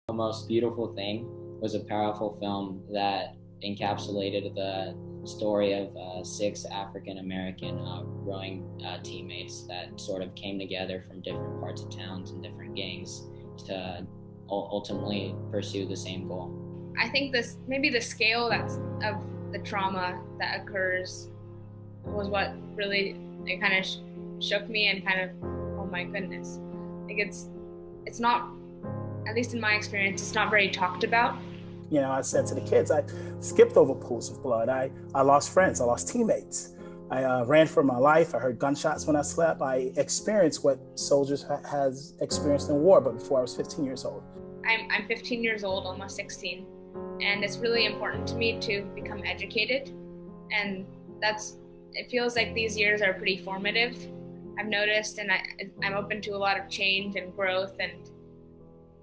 The most beautiful thing was a powerful film that encapsulated the story of six African American rowing teammates that sort of came together from different parts of towns and different gangs to ultimately pursue the same goal. I think this maybe the scale of the trauma that occurs was what really it kind of shook me and kind of, oh my goodness, like it's not, at least in my experience, it's not very talked about. You know, I said to the kids, I skipped over pools of blood. I lost friends, I lost teammates. I ran for my life. I heard gunshots when I slept. I experienced what soldiers has experienced in war, but before I was 15 years old. I'm 15 years old, almost 16, and it's really important to me to become educated. And it feels like these years are pretty formative, I've noticed, and I'm open to a lot of change and growth,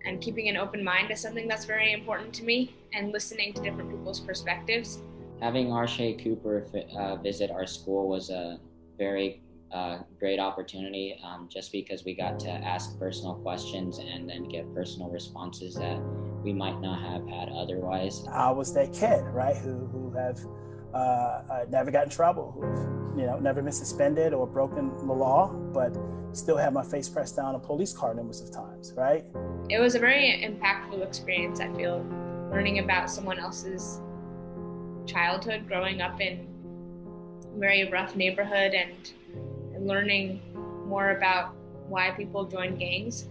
and keeping an open mind is something that's very important to me, and listening to different people's perspectives. Having Arshay Cooper visit our school was a very great opportunity, just because we got to ask personal questions and then get personal responses that we might not have had otherwise. I was that kid, right, who have never got in trouble, who never been suspended or broken the law, but still had my face pressed down a police car numbers of times, right? It was a very impactful experience, I feel, learning about someone else's childhood, growing up in a very rough neighborhood, and learning more about why people join gangs.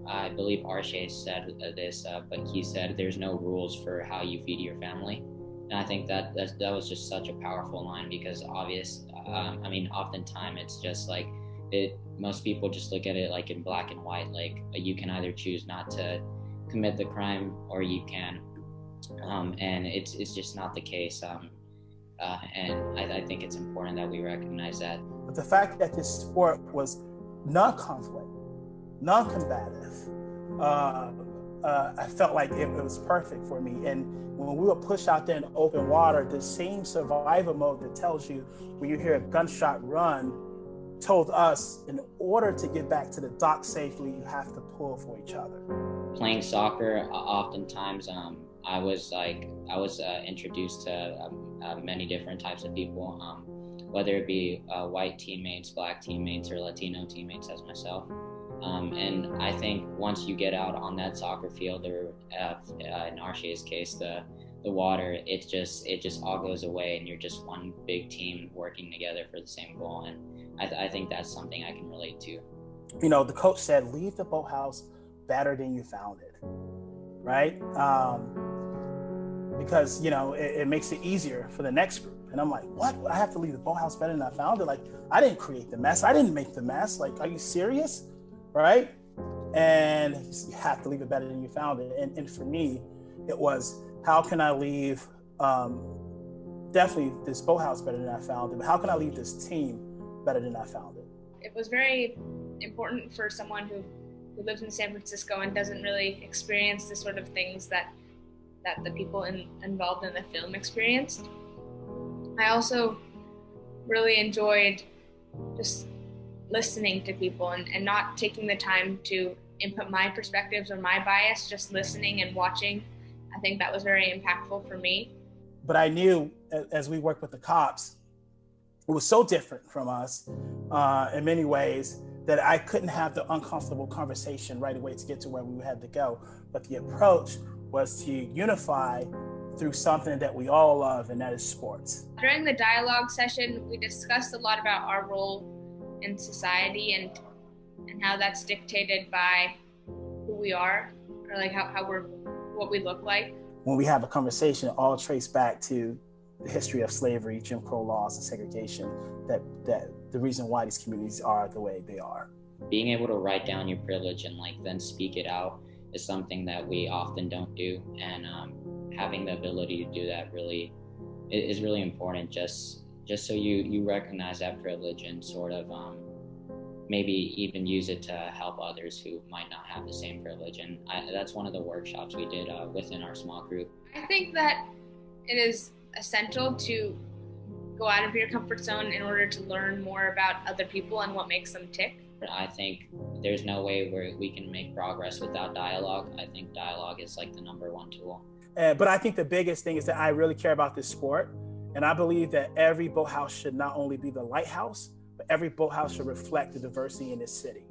I believe Arshay said this, but he said there's no rules for how you feed your family. And I think that was just such a powerful line, because oftentimes it's just like, most people just look at it like in black and white, like you can either choose not to commit the crime or you can, and it's just not the case. And I think it's important that we recognize that. But the fact that this sport was non-conflict, non-combative, I felt like it was perfect for me. And when we were pushed out there in open water, the same survival mode that tells you when you hear a gunshot run told us, in order to get back to the dock safely, you have to pull for each other. Playing soccer, oftentimes I was introduced to many different types of people, whether it be white teammates, black teammates, or Latino teammates as myself. And I think once you get out on that soccer field, or in Arshay's case, the water, it just all goes away, and you're just one big team working together for the same goal. And I think that's something I can relate to. You know, the coach said, leave the boathouse better than you found it, right? Because, it makes it easier for the next group. And I'm like, what? I have to leave the boathouse better than I found it? Like, I didn't create the mess. I didn't make the mess. Like, are you serious? Right? And you have to leave it better than you found it. And for me, it was, how can I leave definitely this boathouse better than I found it, but how can I leave this team better than I found it? It was very important for someone who lives in San Francisco and doesn't really experience the sort of things that the people involved in the film experienced. I also really enjoyed just listening to people and not taking the time to input my perspectives or my bias, just listening and watching. I think that was very impactful for me. But I knew, as we worked with the cops, it was so different from us in many ways that I couldn't have the uncomfortable conversation right away to get to where we had to go. But the approach was to unify through something that we all love, and that is sports. During the dialogue session, we discussed a lot about our role in society and how that's dictated by who we are, or like what we look like. When we have a conversation, it all trace back to the history of slavery, Jim Crow laws, and segregation, that the reason why these communities are the way they are. Being able to write down your privilege and then speak it out is something that we often don't do, and having the ability to do that really is really important, just so you recognize that privilege and sort of maybe even use it to help others who might not have the same privilege. And that's one of the workshops we did within our small group. I think that it is essential to go out of your comfort zone in order to learn more about other people and what makes them tick. I think there's no way where we can make progress without dialogue. I think dialogue is like the number one tool. But I think the biggest thing is that I really care about this sport. And I believe that every boathouse should not only be the lighthouse, but every boathouse should reflect the diversity in this city.